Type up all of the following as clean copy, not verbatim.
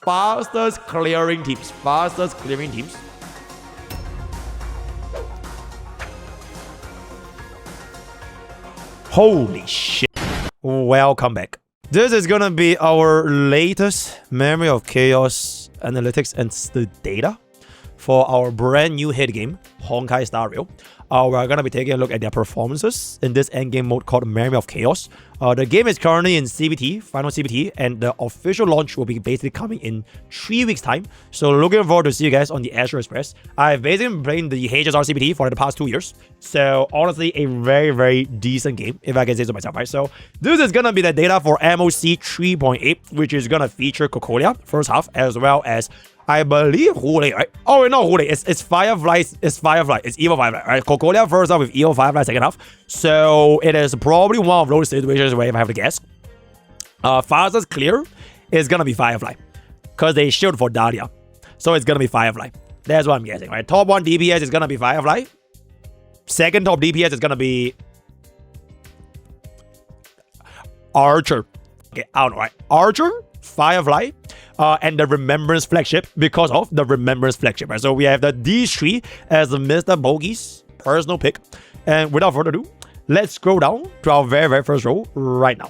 fastest clearing teams. Fastest clearing teams. Holy shit. Welcome back. This is gonna be our latest Memory of Chaos analytics and the data for our brand new hit game, Honkai Star Rail. We're gonna be taking a look at their performances in this endgame mode called Memory of Chaos. The game is currently in CBT, final CBT, and the official launch will be basically coming in 3 weeks' time. So looking forward to see you guys on the Astro Express. I've basically been playing the HSR CBT for the past 2 years. So honestly, a very, very decent game, if I can say so myself, right? So this is gonna be the data for MOC 3.8, which is gonna feature Cocolia first half, as well as I believe Hule, right? Oh, no, Hule. It's Firefly. It's Firefly. It's Evil Firefly, right? Cocolia first half with Evil Firefly second half. So it is probably one of those situations where if I have to guess, fastest clear is gonna be Firefly, because they shield for Dahlia. So it's gonna be Firefly. That's what I'm guessing, right? Top 1 DPS is gonna be Firefly. Second top DPS is gonna be Archer. Okay, I don't know, right? Archer, Firefly, and the Remembrance Flagship, because of the Remembrance Flagship, right? So we have the D3 as MrPokke's personal pick. And without further ado, let's scroll down to our very, very first row right now.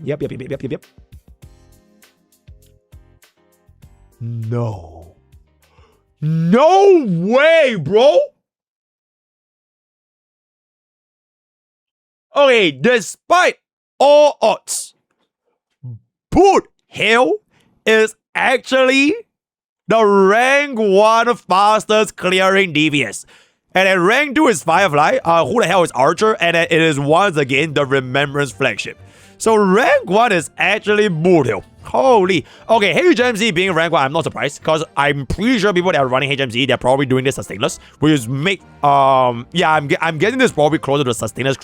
Yep. No. No way, bro! Okay, despite all odds, Boot Hill is actually the rank 1 fastest clearing DPS. And then rank 2 is Firefly, who the hell is Archer, and then it is once again the Remembrance Flagship. So rank 1 is actually Boot Hill. Holy. Okay, HMC being rank 1, I'm not surprised, because I'm pretty sure people that are running HMC, they're probably doing this sustainless, which is make, yeah, I'm getting this probably closer to sustainless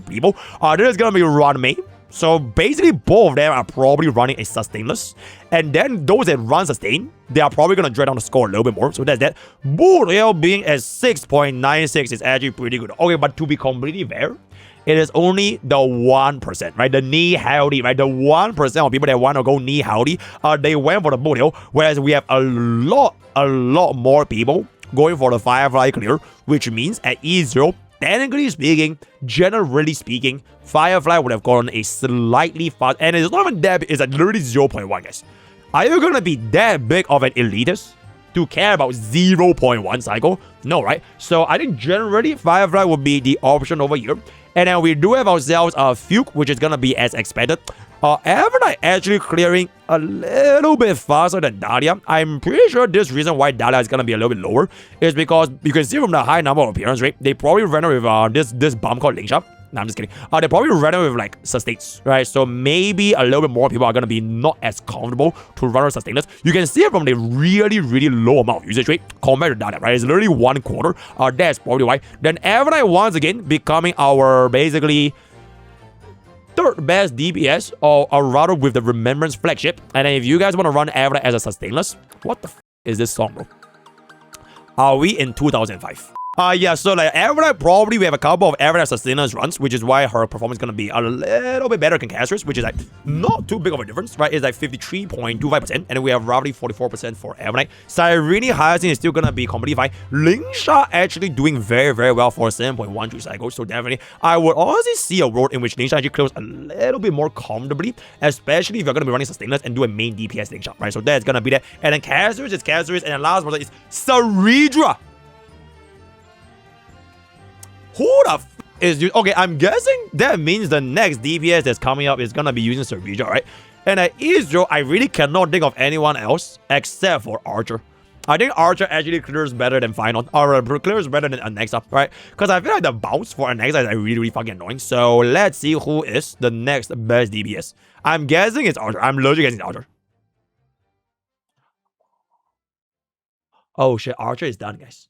people. This is gonna be run main. So basically, both of them are probably running a sustainless. And then those that run sustain, they are probably going to drag down the score a little bit more. So that's that. Boot Hill being at 6.96 is actually pretty good. Okay, but to be completely fair, it is only the 1%, right? The knee healthy, right? The 1% of people that want to go knee healthy, they went for the Boot Hill. Whereas we have a lot more people going for the Firefly clear, which means at E0, technically speaking, generally speaking, Firefly would have gotten a slightly fast, and it's not even that big, it's like literally 0.1, guys. Are you gonna be that big of an elitist to care about 0.1 cycle? No, right? So I think generally Firefly would be the option over here. And then we do have ourselves a Fuke, which is gonna be as expected. Evernight actually clearing a little bit faster than Dahlia. I'm pretty sure this reason why Dahlia is gonna be a little bit lower is because you can see from the high number of appearance rate, they probably ran with this bump called Lingsha. No, I'm just kidding. They probably ran with like sustains, right? So maybe a little bit more people are gonna be not as comfortable to run with sustainers. You can see it from the really low amount of usage rate compared to Dahlia, right? It's literally 1/4. That's probably why. Then Evernight once again becoming our basically third best DPS, or rather with the Remembrance Flagship. And then if you guys want to run Evernight as a sustainless, what the f is this song, bro? Are we in 2005? Yeah, so like Evernight, probably we have a couple of Evernight sustainers runs, which is why her performance is going to be a little bit better than Castress, which is like not too big of a difference, right? It's like 53.25%, and then we have roughly 44% for Evernight. Cyrene Hyacinth is still going to be completely fine. Lingsha actually doing very well for 7.13 cycles, so definitely I would honestly see a world in which Lingsha actually clears a little bit more comfortably, especially if you're going to be running sustainers and do a main DPS Lingsha, right? So that's going to be that. And then Castress is Castress, and then last one is Saridra. Who the f is you? Okay, I'm guessing that means the next DPS that's coming up is gonna be using Saridra, right? And at Ezreal, I really cannot think of anyone else except for Archer. I think Archer actually clears better than Final, or clears better than Anexa, right? Because I feel like the bounce for Anexa is really fucking annoying. So let's see who is the next best DPS. I'm guessing it's Archer. I'm literally guessing it's Archer. Oh shit, Archer is done, guys.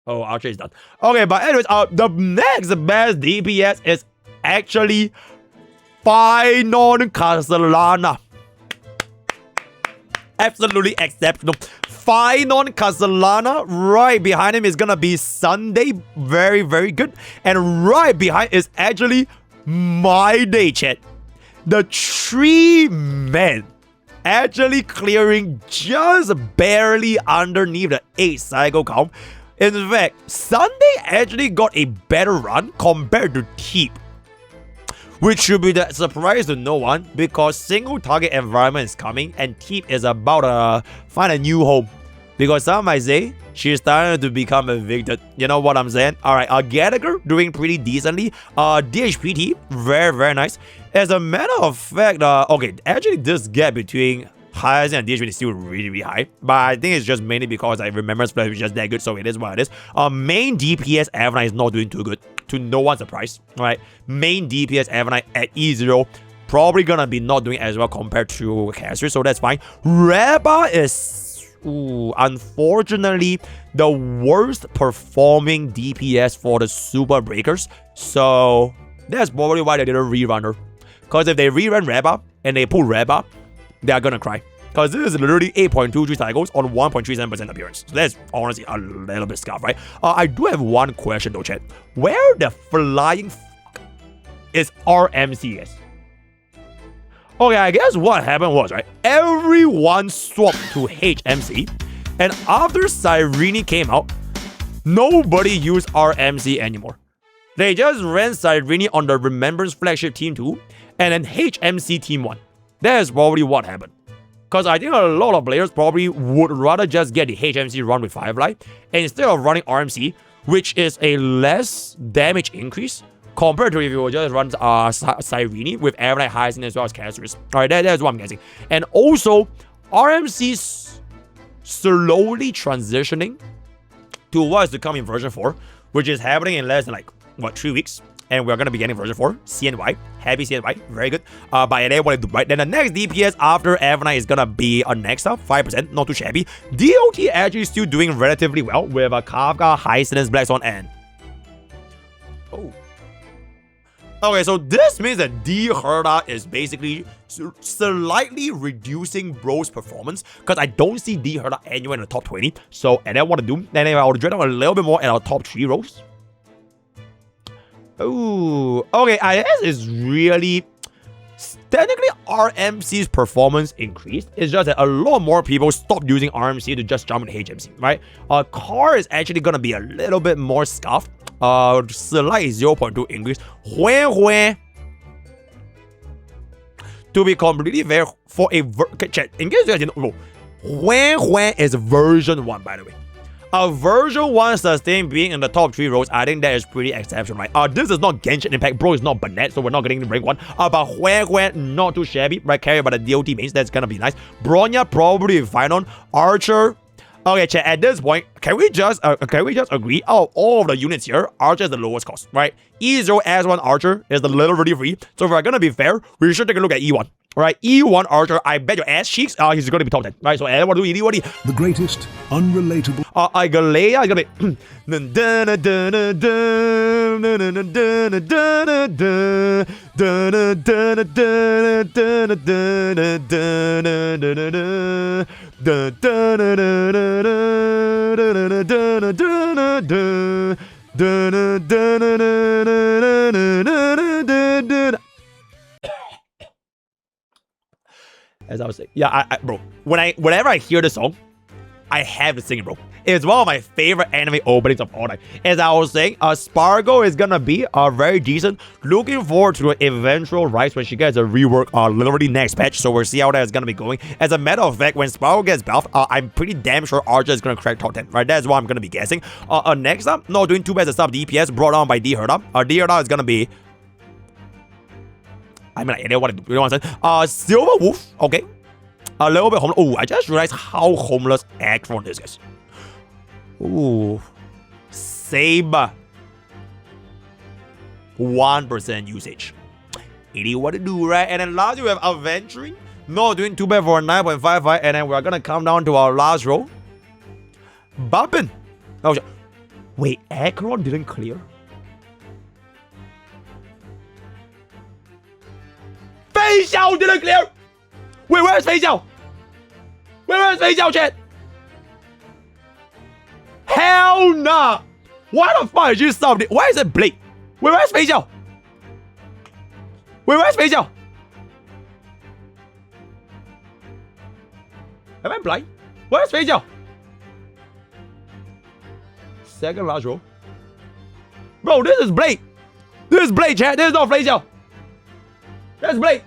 Oh, Archer is done. Okay, but anyways, the next best DPS is actually Finon Castellana. Absolutely exceptional. Finon Castellana. Right behind him is gonna be Sunday. Very good. And right behind is actually My Day, chat. The 3 men actually clearing just barely underneath the 8 cycle count. In fact, Sunday actually got a better run compared to Teep, which should be the surprise to no one because single target environment is coming and Teep is about to find a new home. Because some might say she's starting to become evicted. You know what I'm saying? Alright, Gallagher doing pretty decently. DHPT, very nice. As a matter of fact, okay, actually this gap between Hyacinth and DHPT is still really high. But I think it's just mainly because I remember Splash is just that good, so it is what it is. Main DPS Avenite is not doing too good, to no one's surprise. Alright, main DPS Avenite at E0 probably gonna be not doing as well compared to Caster, so that's fine. Reba is unfortunately the worst performing DPS for the Super Breakers, so that's probably why they didn't rerun her. Because if they rerun Reba and they pull Reba, they are gonna cry. Because this is literally 8.23 cycles on 1.37% appearance. So that's honestly a little bit scuffed, right? I do have one question though, chat. Where the flying fuck is RMC, guys? Okay, I guess what happened was, right, everyone swapped to HMC, and after Cyrene came out, nobody used RMC anymore. They just ran Cyrene on the Remembrance flagship team 2, and then HMC team 1. That is probably what happened. Because I think a lot of players probably would rather just get the HMC run with Firefly, and instead of running RMC, which is a less damage increase, compared to if you just run Cyrene with Avenite Hyacinth as well as Casters. Alright, that's what I'm guessing. And also, RMC's slowly transitioning to what is to come in version 4, which is happening in less than like, what, 3 weeks? And we're going to be getting version 4, CNY. Happy CNY, very good. By then, what I do, right? Then the next DPS after Avenite is going to be a next up, 5%, not too shabby. DOT actually still doing relatively well with a Kafka, Hyacinth, Blackstone, and... oh. Okay, so this means that D Herda is basically slightly reducing Bro's performance because I don't see D Herda anywhere in the top 20. So, and then what to do? Then I will dread out a little bit more in our top 3 rows. Oh, okay, I guess it's really... technically, RMC's performance increased. It's just that a lot more people stopped using RMC to just jump into HMC, right? Car is actually going to be a little bit more scuffed. Slight 0.2 increase. To be completely fair, for a chat, in case you guys didn't know, Huen is version 1, by the way. A version 1 sustain being in the top 3 rows, I think that is pretty exceptional, right? This is not Genshin Impact, bro, it's not Burnett, so we're not getting the rank 1. But Huen, not too shabby, right? Carried by the DOT mains, that's gonna be nice. Bronya probably fine on. Archer. Okay, chat, at this point, can we just agree out of all of the units here, Archer is the lowest cost, right? E0 S1 Archer is the literally free. So if we're gonna be fair, we should take a look at E1. Right, E1 Archer, I bet your ass cheeks, he's gonna be top 10. Right, so what do we do? The greatest unrelatable. Igalea is gonna be as I was saying, yeah, bro, whenever I hear the song, I have to sing it, bro. It's one of my favorite anime openings of all time. As I was saying, Spargo is gonna be very decent. Looking forward to the eventual rise when she gets a rework literally next patch, so we'll see how that is gonna be going. As a matter of fact, when Spargo gets buffed, I'm pretty damn sure Archer is gonna crack top 10, right? That's what I'm gonna be guessing. Next up, not doing too bad as sub DPS brought on by D Herda. D Herda is gonna be... I mean, I know what I'm saying. Silver Wolf, okay. A little bit homeless. Oh, I just realized how homeless Acheron is, guys. Ooh. Saber. 1% usage. It is what to do, right? And then last we have Adventuring. Not doing too bad for a 9.55. And then we're gonna come down to our last row. Bumping. Oh, wait, Acheron didn't clear? Fei Xiao didn't clear! Wait, where's Fei Xiao? Where's Fei Xiao, chat? Hell nah! Why the fuck did you stop it? Why is it Blade? Where's Fei Xiao? Where's Fei Xiao? Am I blind? Where's Fei Xiao? Second last row. Bro, this is Blade. This is Blade, chat. This is not Fei Xiao. That's Blade.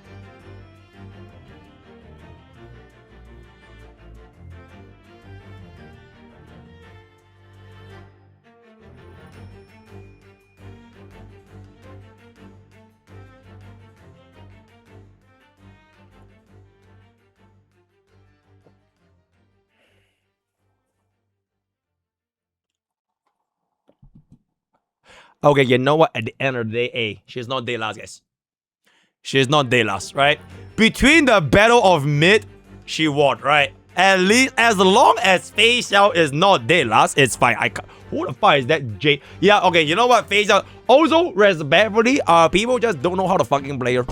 Okay, you know what? At the end of the day, she's not day last, guys. She's not day last, right? Between the battle of mid, she won, right? At least as long as Fei Xiao is not day last, it's fine. Who the fuck is that J? Yeah, okay, you know what? Fei Xiao. Also, respectfully, people just don't know how to fucking play her.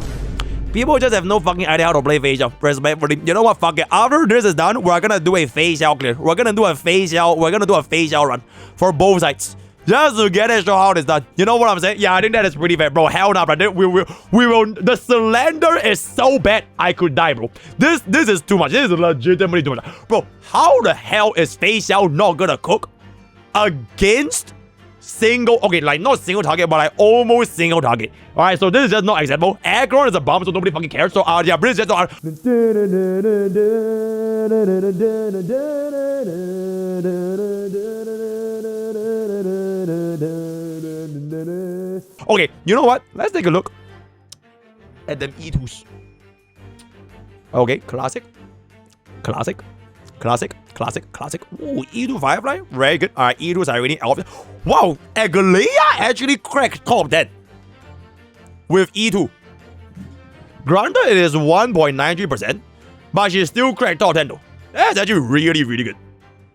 People just have no fucking idea how to play Fei Xiao. Respectfully, you know what? Fuck it. After this is done, we're gonna do a Fei Xiao clear. We're gonna do a Fei Xiao run for both sides. Just to get it, show how it's done. You know what I'm saying? Yeah, I think that is pretty fair, bro. Hell no, bro. We will. The slender is so bad, I could die, bro. This is too much. This is legitimately too much, bro. How the hell is Fei Xiao not gonna cook against single? Okay, like not single target, but like almost single target. All right, so this is just not acceptable. Aggron is a bomb, so nobody fucking cares. So yeah, this is just okay, you know what? Let's take a look at them E2s. Okay, classic. Ooh, E2 Firefly, very good. Alright, E2s are really out. Wow, Agalea actually cracked top 10 with E2. Granted, it is 1.93%, but she still cracked top 10 though. That's actually really, really good.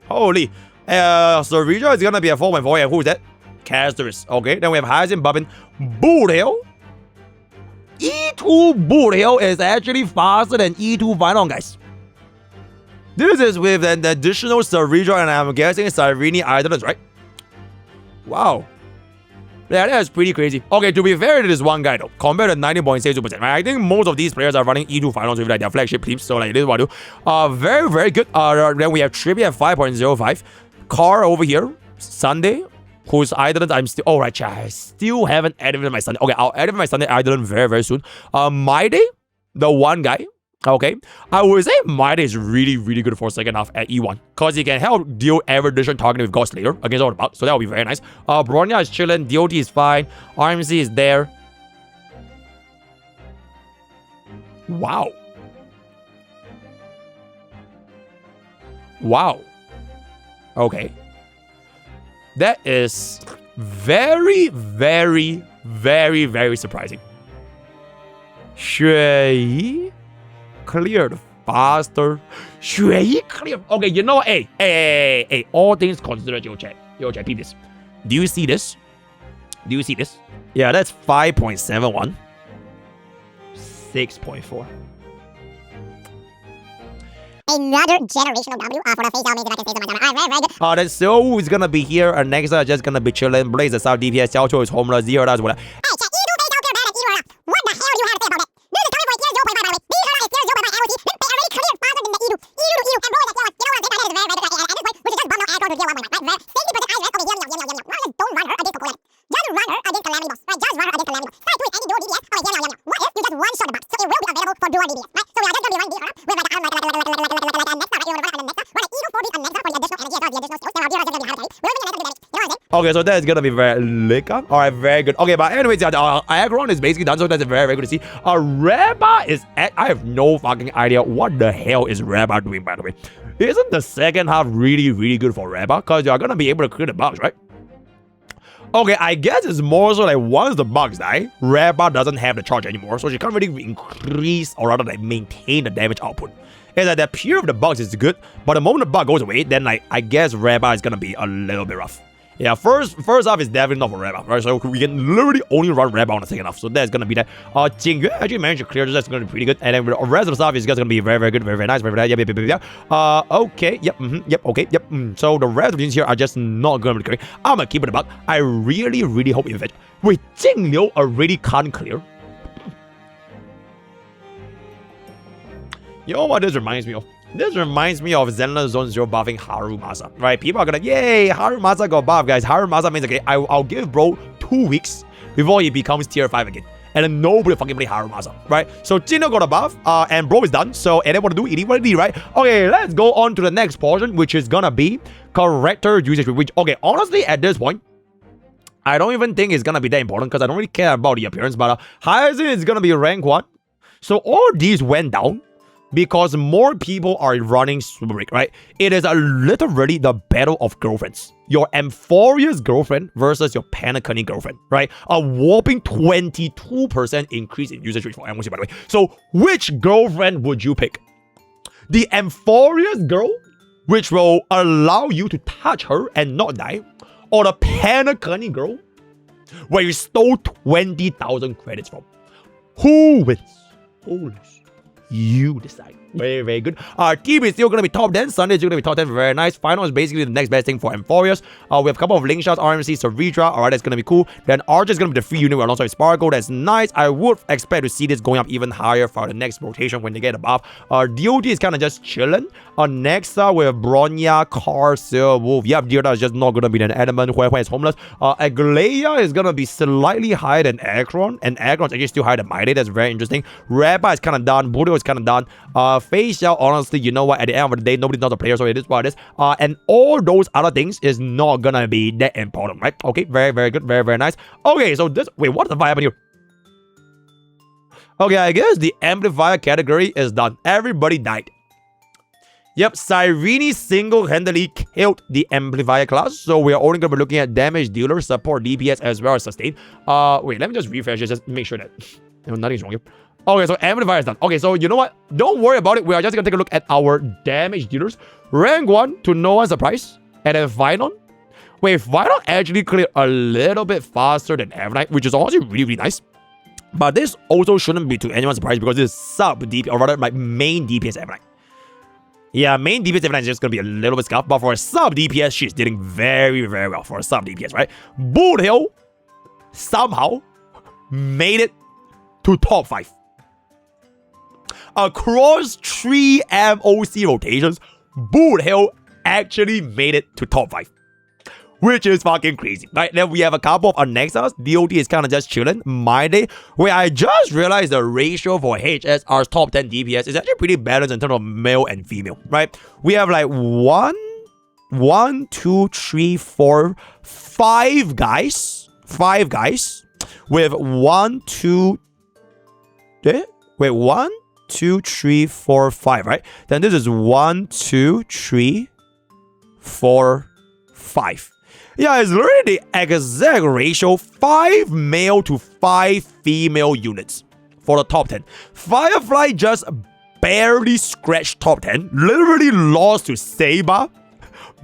Holy. Serija is gonna be a 4.4. And who is that? Casteris. Okay, then we have Hyacinth, Bubbin, Boothill. E2 Boothill is actually faster than E2 Vinon, guys. This is with an additional Serija and I'm guessing Cyrene Idolins, right? Wow. Yeah, that is pretty crazy. Okay, to be fair to this one guy though, compared to 90.62%, I think most of these players are running E2 finals with like their flagship teams, so like this is what I do. Very, very good. Then we have Trippy at 5.05. Car over here, Sunday, whose Idolins I'm still... Oh, right, I still haven't added in my Sunday. Okay, I'll add in my Sunday Idolin very, very soon. My Day, the one guy, okay, I would say My Day is really, really good for second half at E1 because he can help deal average addition targeting with God Slayer against all the bugs, so that will be very nice. Bronya is chilling, DOT is fine, RMC is there. Wow. Wow. Okay. That is very, very, very, very surprising. Xue cleared faster. Xue cleared. Okay, you know what? Hey. All things considered, yo, chat, peep this. Do you see this? Yeah, that's 5.71. 6.4. Another generational W for the face out making like a face of my very, very good. Then So is gonna be here, and next are just gonna be chilling. Blaze is out, DPS, Xiao Chou is homeless, Zero does whatever. Hey, chat, you do face out there, bad at what the hell do you have to say about that? This is coming for tier 0.5 by the way. These are like tier 0.5 LOC. They already cleared faster than the Edu. And bro, like, you know what I'm saying? That is very, very good. At this point, we should just bump no aggro to tier 1.9, right? 60% ice rest. Okay, yum. Why just don't run her against Cocolet? Just run her against Calamity Boss, right? Just run her against Calamity Boss. Try to do any dual DPS. Okay, yum. What if you just one-shot the box? So it will be available for dual DPS, right? So we are just gonna be running DPS with like a next, right? You want to run Edu for the next for the additional energy as well as the additional skills. Then our DPS is gonna be hard to carry. We're gonna be next to the damage. You know what I'm saying? Okay, so that's gonna be very liquor. Alright, very good. Okay, but anyways, Aggron is basically done, so that's very, very good to see. Reba is at... I have no fucking idea what the hell is Reba doing, by the way. Isn't the second half really, really good for Reba? Because you're gonna be able to clear the bugs, right? Okay, I guess it's more so like once the bugs die, Reba doesn't have the charge anymore, so she can't really increase or rather like maintain the damage output. It's like the pure of the bugs is good, but the moment the bug goes away, then like I guess Reba is gonna be a little bit rough. Yeah, first half is definitely not for Reba, right? So we can literally only run Reba on the second half, so that's gonna be that. Jingyue actually managed to clear this, that's gonna be pretty good, and then the rest of the stuff is just gonna be very, very good, very, very nice, very, very nice. Yep. Okay, yep, okay, yep. So the rest of the things here are just not gonna be clearing. I'm gonna keep it a buck. I really, really hope you fit. Wait, Jingliu already can't clear. You know what this reminds me of? This reminds me of Zenless Zone 0 buffing Harumasa, right? People are gonna, yay, Harumasa got buff, guys. Harumasa means, okay, I'll give bro 2 weeks before he becomes tier 5 again. And then nobody fucking play Harumasa, right? So Jino got a buff, and bro is done. So, and then what to do? It what it is, right? Okay, let's go on to the next portion, which is gonna be character usage, which, okay, honestly, at this point, I don't even think it's gonna be that important because I don't really care about the appearance, but Hyacinth is gonna be rank 1. So all these went down because more people are running Super Break, right? It is literally the battle of girlfriends. Your Amphoria's girlfriend versus your Panacony girlfriend, right? A whopping 22% increase in usage rate for MOC, by the way. So which girlfriend would you pick? The Amphoria's girl, which will allow you to touch her and not die, or the Panacony girl, where you stole 20,000 credits from? Who wins? You decide. Very, very good. Our team is still going to be top 10. Sunday is going to be top 10. Very nice. Final is basically the next best thing for Amphorias. We have a couple of Link Shots, RMC, Savitra. Alright, that's going to be cool. Then Archer is going to be the free unit alongside Sparkle. That's nice. I would expect to see this going up even higher for the next rotation when they get a buff. DOT is kind of just chilling. Next up, we have Bronya, Carcel, Wolf. Yep, Deota is just not going to be an element. Hue is homeless. Aglaya is going to be slightly higher than Akron. And Akron is actually still higher than Mighty. That's very interesting. Rabba is kind of done. Budo is kind of done. Face Shell, honestly, you know what? At the end of the day, nobody knows the player, so it is what it is. And all those other things is not gonna be that important, right? Okay, very, very good. Very, very nice. Okay, so this... Wait, what the fuck happened here? Okay, I guess the amplifier category is done. Everybody died. Yep, Cyrene single-handedly killed the amplifier class, so we are only going to be looking at damage dealer, support, DPS, as well as sustain. Wait, let me just refresh it, just make sure that nothing's wrong here. Okay, so amplifier is done. Okay, so you know what? Don't worry about it. We are just going to take a look at our damage dealers. Rank 1, to no one's surprise. And then Vinon. Wait, Vinon actually cleared a little bit faster than Avernite, which is honestly really, really nice. But this also shouldn't be to anyone's surprise because this is sub-DPS, or rather, my main DPS Avernite. Yeah, main DPS Avernite is just going to be a little bit scuffed, but for a sub-DPS, she's doing very, very well for a sub-DPS, right? Boot Hill somehow made it to top 5. Across 3 MOC rotations, Boot Hill actually made it to top 5. Which is fucking crazy, right? Then we have a couple of Annexas. DOT is kind of just chilling. My day, where I just realized the ratio for HSR's top 10 DPS is actually pretty balanced in terms of male and female, right? We have like 1, 2, 3, 4, 5 guys. 5 guys with 1, 2... Wait, 1, 2, 3, 4, 5, right? Then this is 1, 2, 3, 4, 5. Yeah, it's literally the exact ratio, 5 male to 5 female units for the top 10. Firefly just barely scratched top 10, literally lost to Saber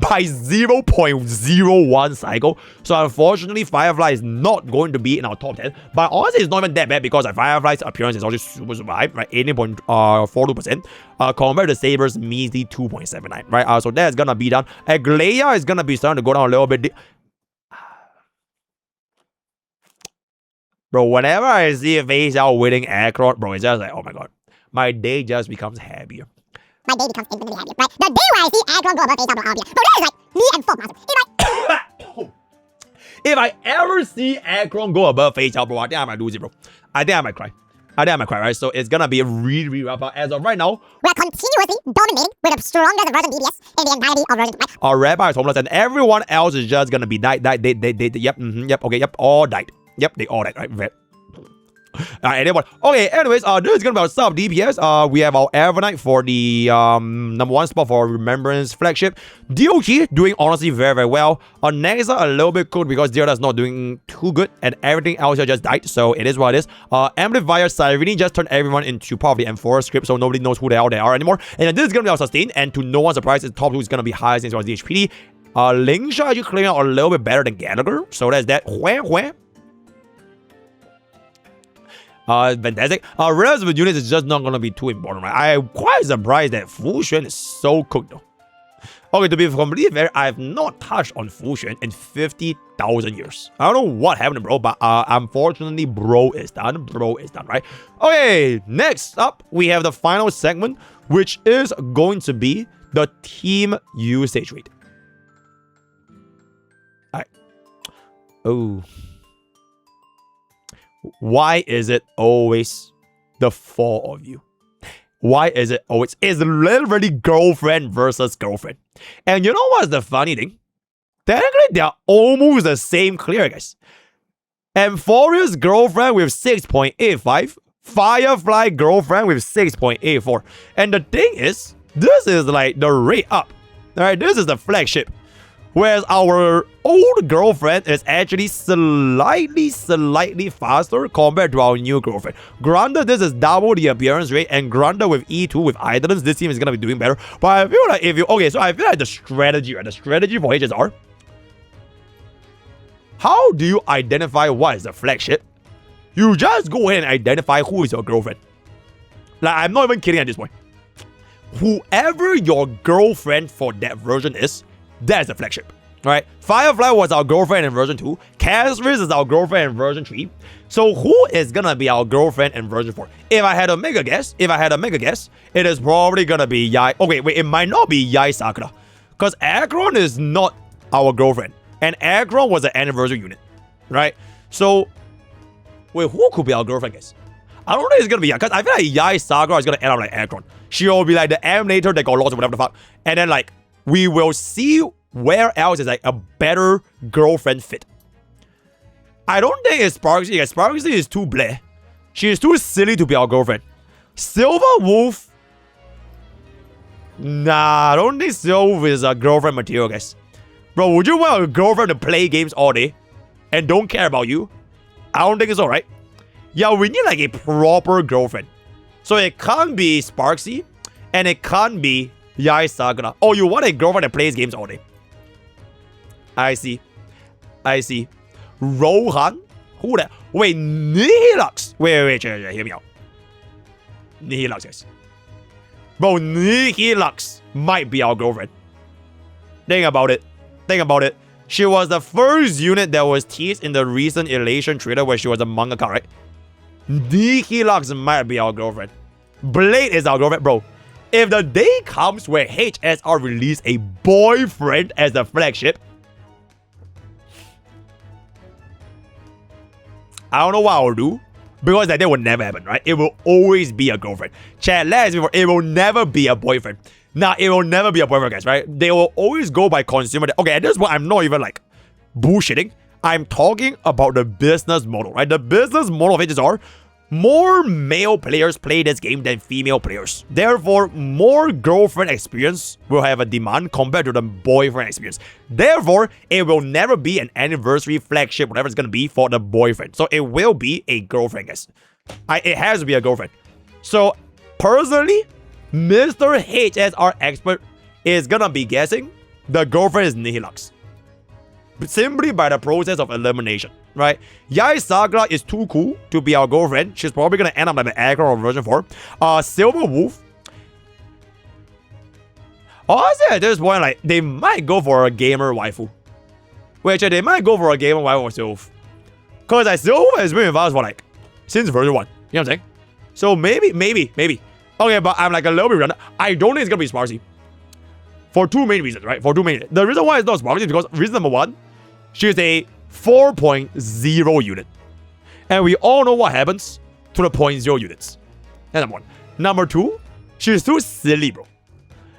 by 0.01 cycle. So unfortunately, Firefly is not going to be in our top 10. But honestly, it's not even that bad because Firefly's appearance is also super high, right? 18.42%. Compared to Saber's measly 2.79, right? So that's gonna be done. Aglaya is gonna be starting to go down a little bit. Bro, whenever I see a face out winning Akron, bro, it's just like, oh my god. My day just becomes happier. My day becomes infinitely happier, right? The day where I see Akron go above face out, I'll be like, bro, that is like me and fuck master. If I ever see Akron go above face out, bro, I think I might lose it, bro. I think I might cry. Right? So it's gonna be a really, really rough. But as of right now, we're continuously dominating with the strongest version DPS in the entirety of version, right? Our Rabbi is homeless and everyone else is just gonna be died. Yep, all died. Yep, they all died, right? Anyway, okay, anyways, this is gonna be our sub DPS. We have our Evernight for the number 1 spot for Remembrance flagship. DOG doing honestly very, very well. Nexa a little bit cool because Deota is not doing too good and everything else here just died, so it is what it is. Amplifier Cyrene just turned everyone into part of the M4 script, so nobody knows who the hell they are anymore. And then this is gonna be our sustain, and to no one's surprise, the top 2 is gonna be higher since it was DHPD. Lingsha actually clearing out a little bit better than Gallagher, so that's that. Fantastic. Rest of units is just not gonna be too important, right? I'm quite surprised that Fusion is so cooked though. Okay, to be completely fair, I have not touched on Fusion in 50,000 years. I don't know what happened, bro, but unfortunately, bro is done. Right? Okay, next up, we have the final segment, which is going to be the team usage rate. Alright. Oh. Why is it always the four of you? Why is it always? It's literally girlfriend versus girlfriend. And you know what's the funny thing? Technically, they're almost the same clear, guys. Amphoria's girlfriend with 6.85. Firefly girlfriend with 6.84. And the thing is, this is like the rate up. Alright, this is the flagship. Whereas our old girlfriend is actually slightly faster compared to our new girlfriend. Granted, this is double the appearance rate, and granted with E2 with items, this team is gonna be doing better. But I feel like if you so I feel like the strategy, right? The strategy for HSR. How do you identify what is the flagship? You just go ahead and identify who is your girlfriend. Like, I'm not even kidding at this point. Whoever your girlfriend for that version is, that's the flagship. Right? Firefly was our girlfriend in version 2. Casris is our girlfriend in version 3. So who is gonna be our girlfriend in version 4? If I had to make a guess, it is probably gonna be Yai. Okay, wait, it might not be Yai Sakura. Because Akron is not our girlfriend. And Akron was an anniversary unit. Right? So, wait, who could be our girlfriend, guys? I don't think it's gonna be Yai. Because I feel like Yai Sakura is gonna end up like Akron. She'll be like the Emanator that got lost or whatever the fuck. And then like, we will see where else is like a better girlfriend fit. I don't think it's Sparksy. Yeah, Sparksy is too bleh. She is too silly to be our girlfriend. Silver Wolf. Nah, I don't think Silver Wolf is a girlfriend material, guys. Bro, would you want a girlfriend to play games all day and don't care about you? I don't think it's alright. Yeah, we need like a proper girlfriend. So it can't be Sparksy and it can't be Yai Sakura. Oh, you want a girlfriend that plays games all day. I see. Rohan? Who that? Wait, Nihilux. Wait, hear me out. Nihilux, guys. Bro, Nihilux might be our girlfriend. Think about it. She was the first unit that was teased in the recent Elation trailer where she was a mangaka, right? Nihilux might be our girlfriend. Blade is our girlfriend, bro. If the day comes where HSR release a boyfriend as the flagship, I don't know what I will do, because that will never happen, right? It will always be a girlfriend. Chat, let's before, it will never be a boyfriend. Nah, it will never be a boyfriend, guys, right? They will always go by consumer. Okay, at this point, I'm not even like bullshitting. I'm talking about the business model, right? The business model of HSR. More male players play this game than female players. Therefore, more girlfriend experience will have a demand compared to the boyfriend experience. Therefore, it will never be an anniversary flagship, whatever it's going to be for the boyfriend. So it will be a girlfriend, guys. It has to be a girlfriend. So, personally, Mr. HSR expert is going to be guessing the girlfriend is Nihilux. Simply by the process of elimination, right? Yai Sakura is too cool to be our girlfriend. She's probably gonna end up like the Aggro or version 4. Silver Wolf. Honestly, at this point, like, they might go for a gamer waifu. Wait, they might go for a gamer waifu or Silver Wolf. Because like, Silver Wolf has been with us for like, since version 1. You know what I'm saying? So maybe. Okay, but I'm like a little bit redundant. I don't think it's gonna be Sparksy. For two main reasons, right? The reason why it's not Sparksy is because reason number 1, she's a 4.0 unit. And we all know what happens to the 0.0 units. That's number 1. Number 2, she's too silly, bro.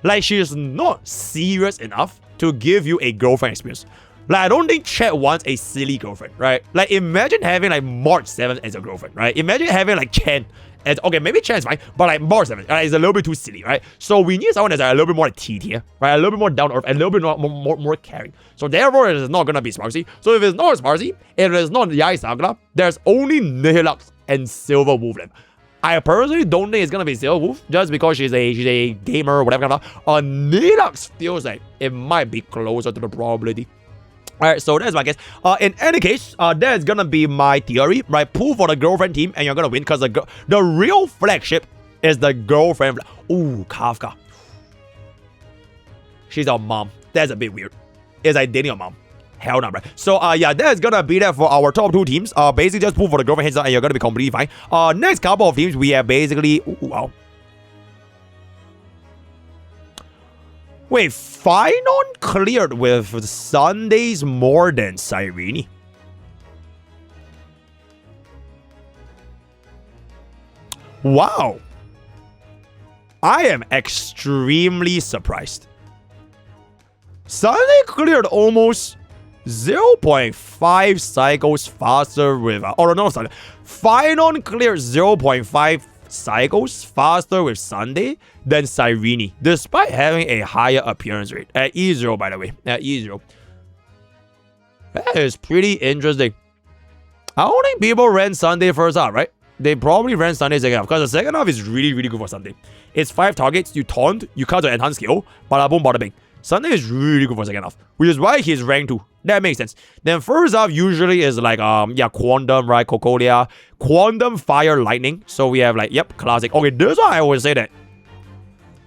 Like, she's not serious enough to give you a girlfriend experience. Like, I don't think Chat wants a silly girlfriend, right? Like, imagine having like March 7th as a girlfriend, right? Imagine having like Chen. And, okay, maybe Chen is fine, but like March 7th is a little bit too silly, right? So we need someone that's like, a little bit more like T tier, right? A little bit more down to earth, and a little bit more caring. So therefore, it is not gonna be Sparksy. So if it's not Sparksy, if it is not Yai Sakura, there's only Nihilux and Silver Wolf left. I personally don't think it's gonna be Silver Wolf, just because she's a gamer or whatever kind of. Nihilux feels like it might be closer to the probability. Alright, so that's my guess. In any case, that's gonna be my theory, right? Pull for the girlfriend team and you're gonna win because the real flagship is the girlfriend. Ooh, Kafka. She's our mom. That's a bit weird. Is I dating your mom? Hell no, right? So, yeah, that's gonna be that for our top 2 teams. Basically, just pull for the girlfriend heads up and you're gonna be completely fine. Next couple of teams, we have basically... Ooh, wow. Wait, Finon cleared with Sundays more than Cyrene. Wow. I am extremely surprised. Sunday cleared almost 0.5 cycles faster with... oh, no, sorry. Finon cleared 0.5 cycles faster with Sunday than Cyrene, despite having a higher appearance rate. At E0, by the way. At E0. That is pretty interesting. I don't think people ran Sunday first half, right? They probably ran Sunday second half, because the second half is really, really good for Sunday. It's 5 targets, you taunt, you cut the enhanced skill, bada boom, bada bing. Sunday is really good for second half, which is why he's rank 2. That makes sense. Then first half usually is like, Quantum, right? Cocolia. Quantum, Fire, Lightning. So we have like, yep, classic. Okay, this one I would say that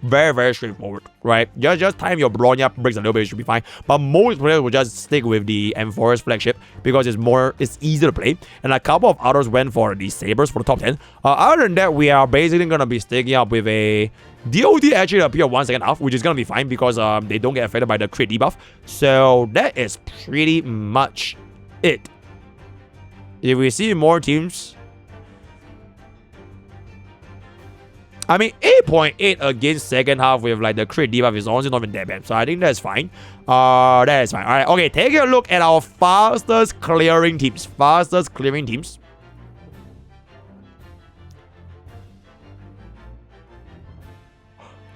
very, very straightforward, right? Just time your Bronya breaks a little bit, it should be fine. But most players will just stick with the Enforced flagship because it's easier to play. And a couple of others went for the Sabers for the top 10. Other than that, we are basically going to be sticking up with a DOD actually appear 1 second half, which is going to be fine because they don't get affected by the crit debuff. So that is pretty much it. If we see more teams... I mean, 8.8 against second half with like the crit debuff is honestly not even that bad. So I think that's fine. That is fine. Alright, okay, taking a look at our fastest clearing teams.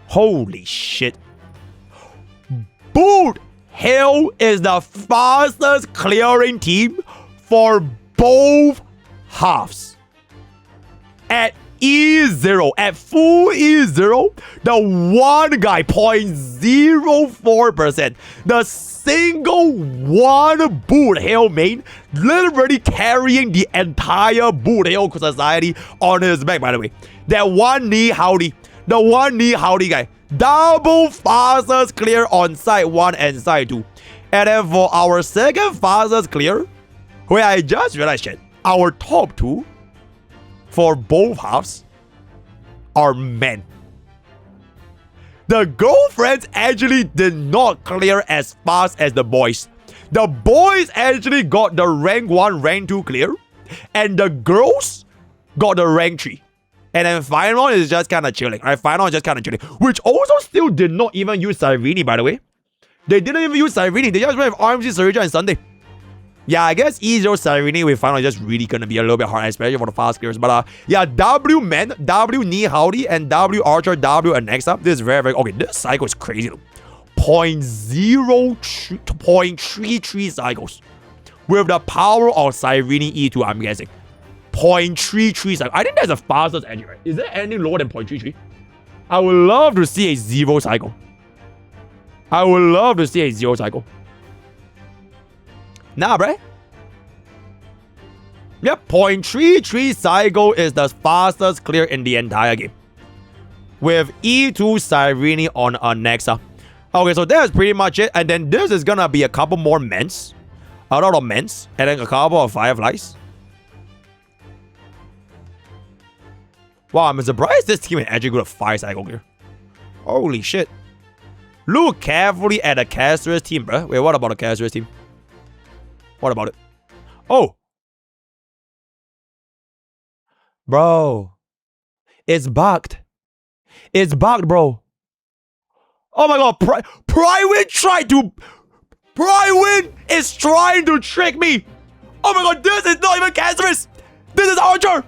Holy shit. Boot Hill is the fastest clearing team for both halves. At E0, at full E0, the one guy, 0.04%, the single one Boot Hill main, literally carrying the entire Boot Hill society on his back, by the way. That one knee howdy, the one knee howdy guy, double fastest clear on side 1 and side 2. And then for our second fastest clear, where I just realized shit, our top 2 for both halves are men. The girlfriends actually did not clear as fast as the boys. The boys actually got the rank 1, rank 2 clear, and the girls got the rank 3. And then final is just kind of chilling, right? Final is just kind of chilling, which also still did not even use Cyrene, by the way. They didn't even use Cyrene. They just went with RMC, Sarija, and Sunday. Yeah, I guess E0 Cyrene with final is just really gonna be a little bit hard, especially for the fast clears. But yeah, W men, W knee howdy, and W archer, W and next up. This is very, very okay. This cycle is crazy. 0.33 cycles with the power of Cyrene E2. I'm guessing 0.33 cycles. I think that's the fastest edge, right? Is there anything lower than 0.33? I would love to see a 0 cycle. I would love to see a 0 cycle. Nah, bruh. Yep, 0.33 cycle is the fastest clear in the entire game. With E2 Cyrene on Nexa. Okay, so that's pretty much it. And then this is gonna be a couple more mens. A lot of mens. And then a couple of fireflies. Wow, I'm surprised this team is actually good at 5 cycle here. Holy shit. Look carefully at the Caster's team, bruh. Wait, what about the Caster's team? What about it? Oh. Bro. It's bugged. It's bugged, bro. Oh my god. Prydwen is trying to trick me. Oh my god, this is not even Caster's. This is Archer.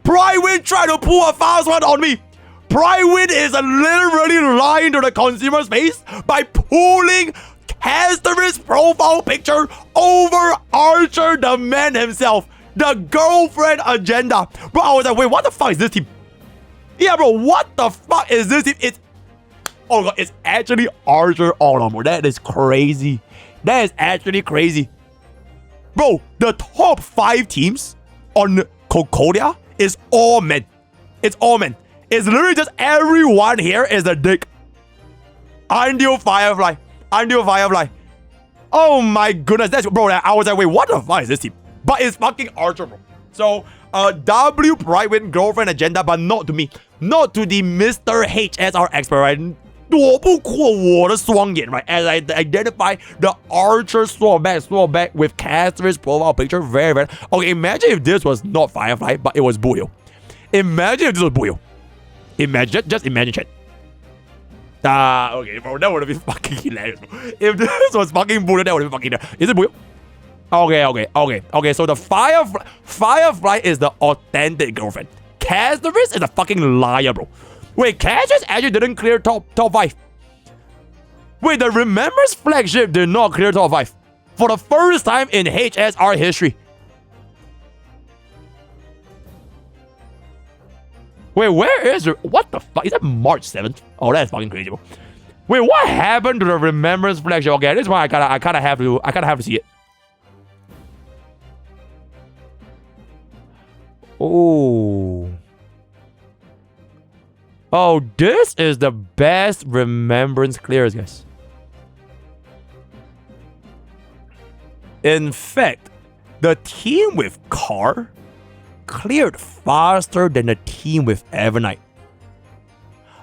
Prydwen tried to pull a fast one on me. Prydwen is literally lying to the consumer space by pulling Caster's profile picture over Archer, the man himself. The girlfriend agenda. Bro, I was like, wait, what the fuck is this team? Yeah, bro, what the fuck is this team? It's... oh god, it's actually Archer all on board. That is crazy. That is actually crazy. Bro, the top 5 teams on Cocolia is all men. It's all men. It's literally just everyone here is a dick. Until Firefly. Until Firefly. Oh my goodness. That's bro. I was like, wait, what the fuck is this team? But it's fucking Archer, bro. So, W Prydwen girlfriend agenda, but not to me. Not to the Mr. HSR expert, right? 躲不过我的双眼 right as I identify the archer swordback with Caster's profile picture very okay. Imagine if this was not Firefly but it was Buyo. Imagine if this was Buyo. Imagine just imagine chat. Okay, bro, that would have been fucking hilarious, bro. If this was fucking Buyo, that would have been fucking hilarious. Is it Buyo? Okay. So the Firefly is the authentic girlfriend. Castorus is a fucking liar, bro. Wait, Castorus actually didn't clear top 5. Wait, the Remembrance flagship did not clear top 5 for the first time in HSR history. Wait, where is it? What the fuck? Is that March 7th? Oh, that's fucking crazy, bro. Wait, what happened to the Remembrance flagship? Okay, this one I kind of have to see it. Oh, this is the best Remembrance clears, guys. In fact, the team with Car cleared faster than the team with Evernight.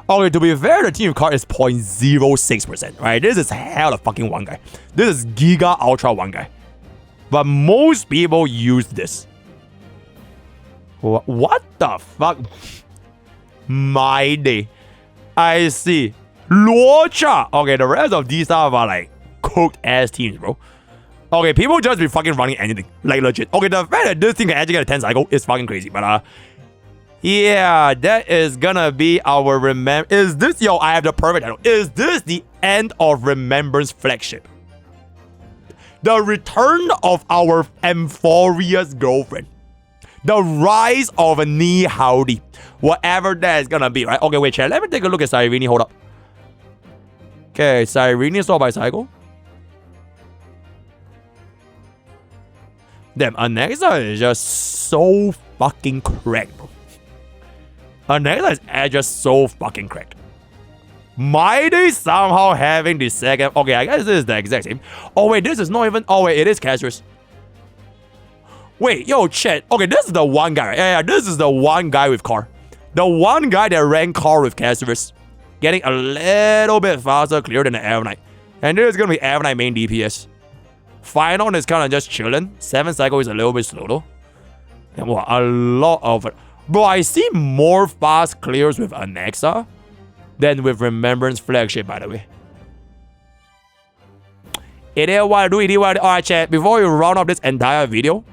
Okay, to be fair, the team with Car is 0.06%, right? This is hell of fucking one guy. This is Giga Ultra one guy. But most people use this. What the fuck? My day. I see. Luocha. Okay, the rest of these stuff are like cooked ass teams, bro. Okay, people just be fucking running anything. Like legit. Okay, the fact that this thing can actually get a 10 cycle is fucking crazy. But yeah, that is gonna be our Is this, yo, I have the perfect title. Is this the end of Remembrance flagship? The return of our Amphoria's girlfriend. The rise of a Ni Howdy. Whatever that is gonna be, right? Okay, wait, chat. Let me take a look at Cyrene. Hold up. Okay, Cyrene is all by cycle. Damn, Anexa is just so fucking cracked, bro. Anexa is just so fucking cracked. Mighty somehow having the second. Okay, I guess this is the exact same. Oh, wait, this is not even. Oh, wait, it is Casterus. Wait, yo, chat. Okay, this is the one guy. Yeah, this is the one guy with Car. The one guy that ran Car with Casterus. Getting a little bit faster, clear than the Evernight. And this is going to be Evernight main DPS. Final is kind of just chilling. 7 cycle is a little bit slow though. And what, a lot of it. Bro, I see more fast clears with Anexa than with Remembrance flagship, by the way. It is what I do, it is what I do. Alright, chat. Before we round up this entire video,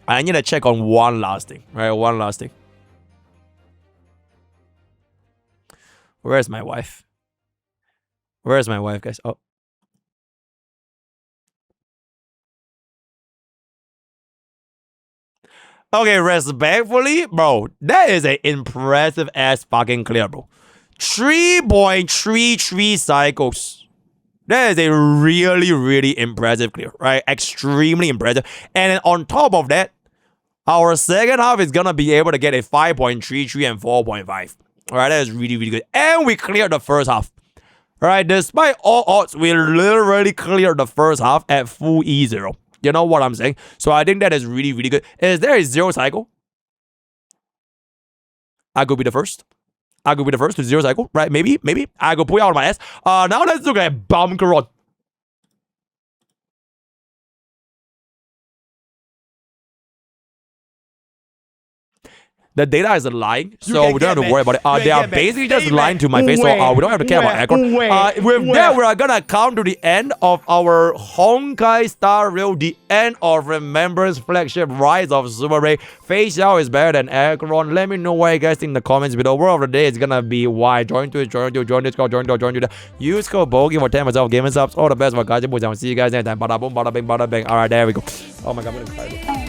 I need to check on one last thing, right? One last thing. Where's my wife? Where's my wife, guys? Oh. Okay, respectfully, bro, that is an impressive ass fucking clear, bro. 3.33 cycles. That is a really, really impressive clear, right? Extremely impressive. And then on top of that, our second half is gonna be able to get a 5.33 and 4.5. Alright, that is really, really good. And we cleared the first half. Alright, despite all odds, we literally cleared the first half at full E0. You know what I'm saying? So I think that is really, really good. Is there a 0 cycle? I could be the first. I could be the first to 0 cycle, right? Maybe. I could pull out my ass. Now let's look at Bumkeron. The data is lying, so we don't have to worry about it. They are basically just lying to my face, so we don't have to care about Akron. With that, we're gonna come to the end of our Honkai Star Rail, the end of Remembrance flagship Rise of Super Ray. Face Yao is better than Akron. Let me know what you guys think in the comments below. Word of the day is gonna be why. Join Discord, join to use code BOGI for 10% off gaming subs. All the best for guys. I'll see you guys next time. Bada boom, bada bing, bada bang. Alright, there we go. Oh my god, I'm excited.